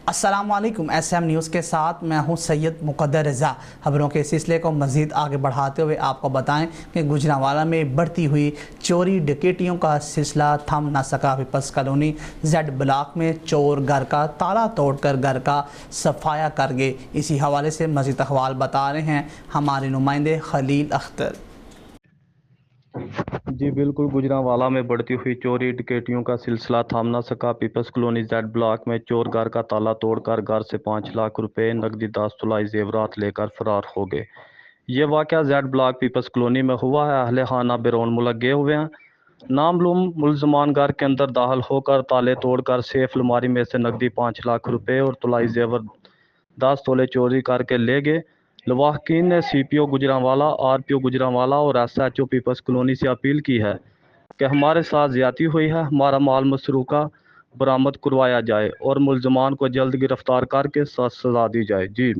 अस्सलाम वालेकुम। SM news के साथ मैं हूं सैयद मुक़द्दर रज़ा। खबरों के सिलसिले को मज़ीद आगे बढ़ाते हुए आपको बताएं कि गुजरांवाला में बढ़ती हुई चोरी डकैतियों का सिलसिला थम न सका। पीपल्स कॉलोनी जेड ब्लॉक में चोर घर का ताला तोड़कर घर का सफाया कर गए। इसी हवाले से मज़ीद अहवाल बता रहे हैं हमारे नुमाइंदे खलील अख्तर। जी बिल्कुल, गुजरांवाला में बढ़ती हुई चोरी डकैतियों का सिलसिला थाम ना सका। पीपल्स कॉलोनी जेड ब्लॉक में चोर घर का ताला तोड़कर घर से 5 लाख रुपए नकदी 10 तोला जेवरात लेकर फरार हो गए। ये वाक़या जेड ब्लॉक पीपल्स कॉलोनी में हुआ है। अहले खाना बैरून मुल्क गए हुए हैं। नामालूम मुलजमान घर के अंदर दाखिल होकर ताले तोड़कर सेफ अलमारी में से नकदी 5 लाख रुपए और तुलाई जेवर 10 तोले चोरी करके ले गए। लवाहकीन ने CPO गुजरांवाला, RPO गुजरांवाला और SHO पीपल्स कॉलोनी से अपील की है कि हमारे साथ ज्यादती हुई है, हमारा माल मसरूका बरामद करवाया जाए और मुलजमान को जल्द गिरफ्तार करके सजा दी जाए। जी।